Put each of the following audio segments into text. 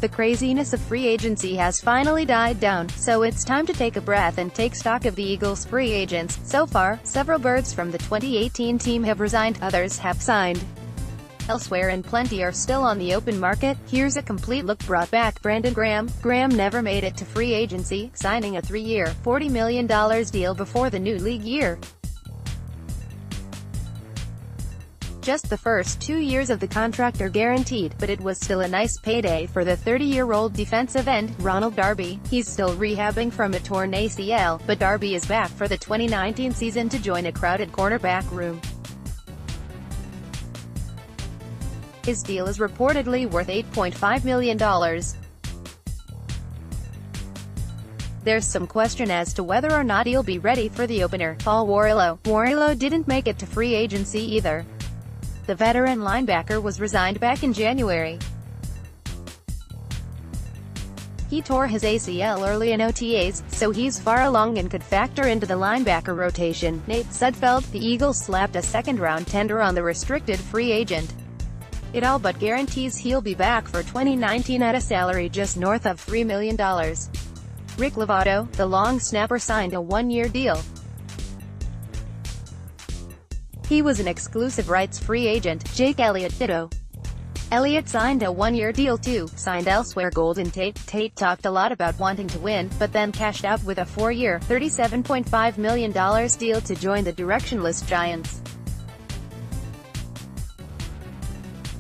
The craziness of free agency has finally died down, so it's time to take a breath and take stock of the Eagles' free agents. So far, several birds from the 2018 team have resigned, others have signed elsewhere, and plenty are still on the open market. Here's a complete look. Brought back Brandon Graham. Graham never made it to free agency, signing a 3-year, $40 million deal before the new league year. Just the first 2 years of the contract are guaranteed, but it was still a nice payday for the 30-year-old defensive end, Ronald Darby. He's still rehabbing from a torn ACL, but Darby is back for the 2019 season to join a crowded cornerback room. His deal is reportedly worth $8.5 million. There's some question as to whether or not he'll be ready for the opener. Paul Warrilow didn't make it to free agency either. The veteran linebacker was resigned back in January. He tore his ACL early in OTAs, so he's far along and could factor into the linebacker rotation. Nate Sudfeld, the Eagles slapped a second-round tender on the restricted free agent. It all but guarantees he'll be back for 2019 at a salary just north of $3 million. Rick Lovato, the long snapper, signed a 1-year deal. He was an exclusive rights free agent. Jake Elliott ditto. Elliott signed a 1-year deal too, signed elsewhere. Golden Tate talked a lot about wanting to win, but then cashed out with a 4-year, $37.5 million deal to join the directionless Giants.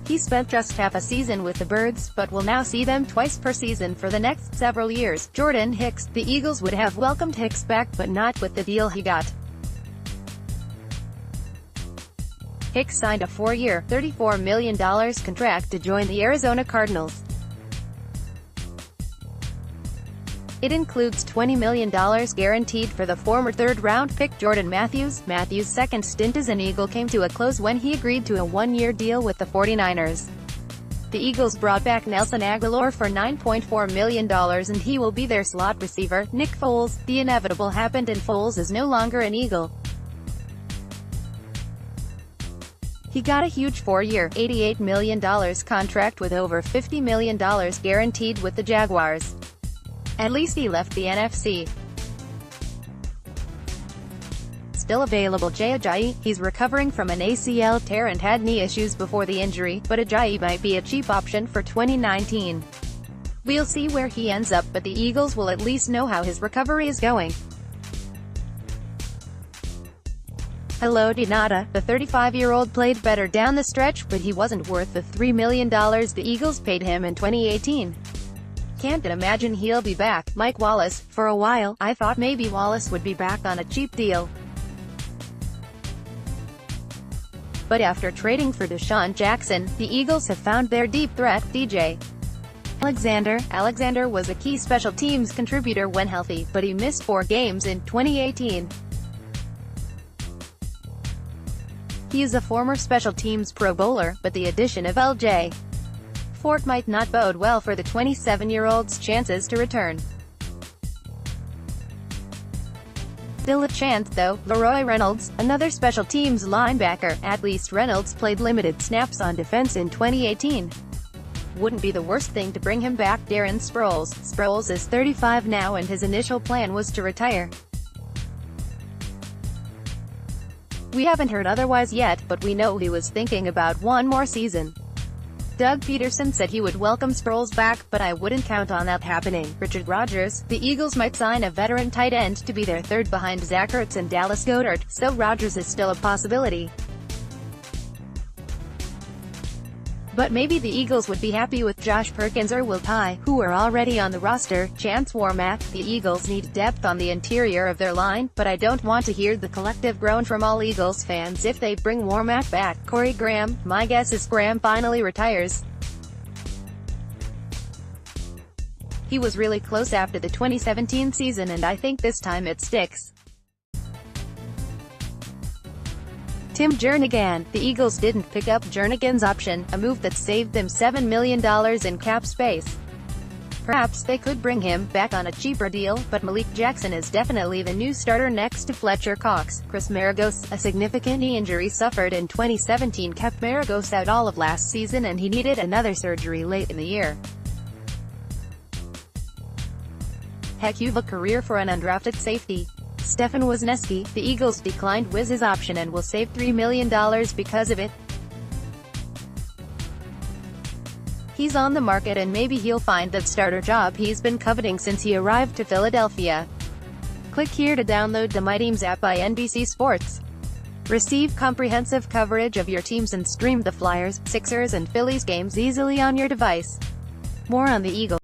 He spent just half a season with the Birds, but will now see them twice per season for the next several years. Jordan Hicks, the Eagles would have welcomed Hicks back, but not with the deal he got. Hicks signed a 4-year, $34 million contract to join the Arizona Cardinals. It includes $20 million guaranteed for the former third-round pick Jordan Matthews. Matthews' second stint as an Eagle came to a close when he agreed to a 1-year deal with the 49ers. The Eagles brought back Nelson Agholor for $9.4 million, and he will be their slot receiver. Nick Foles. The inevitable happened and Foles is no longer an Eagle. He got a huge 4-year, $88 million contract with over $50 million guaranteed with the Jaguars. At least he left the NFC. Still available, Jay Ajayi. He's recovering from an ACL tear and had knee issues before the injury, but Ajayi might be a cheap option for 2019. We'll see where he ends up, but the Eagles will at least know how his recovery is going. Hello Donata. The 35-year-old played better down the stretch, but he wasn't worth the $3 million the Eagles paid him in 2018. Can't imagine he'll be back. Mike Wallace. For a while, I thought maybe Wallace would be back on a cheap deal. But after trading for Deshaun Jackson, the Eagles have found their deep threat, DJ Alexander. Alexander was a key special teams contributor when healthy, but he missed 4 games in 2018. He is a former special teams Pro Bowler, but the addition of L.J. Fort might not bode well for the 27-year-old's chances to return. Still a chance though. Leroy Reynolds, another special teams linebacker. At least Reynolds played limited snaps on defense in 2018. Wouldn't be the worst thing to bring him back. Darren Sproles. Sproles is 35 now and his initial plan was to retire. We haven't heard otherwise yet, but we know he was thinking about one more season. Doug Peterson said he would welcome Sproles back, but I wouldn't count on that happening. Richard Rodgers. The Eagles might sign a veteran tight end to be their third behind Zach Ertz and Dallas Goedert, so Rodgers is still a possibility. But maybe the Eagles would be happy with Josh Perkins or Will Tye, who are already on the roster. Chance Warmack. The Eagles need depth on the interior of their line, but I don't want to hear the collective groan from all Eagles fans if they bring Warmack back. Corey Graham. My guess is Graham finally retires. He was really close after the 2017 season, and I think this time it sticks. Tim Jernigan. The Eagles didn't pick up Jernigan's option, a move that saved them $7 million in cap space. Perhaps they could bring him back on a cheaper deal, but Malik Jackson is definitely the new starter next to Fletcher Cox. Chris Maragos. A significant knee injury suffered in 2017 kept Maragos out all of last season, and he needed another surgery late in the year. heck of a career for an undrafted safety. Stefan Wisniewski, the Eagles declined Wiz's option and will save $3 million because of it. He's on the market and maybe he'll find that starter job he's been coveting since he arrived to Philadelphia. Click here to download the My Teams app by NBC Sports. Receive comprehensive coverage of your teams and stream the Flyers, Sixers and Phillies games easily on your device. More on the Eagles.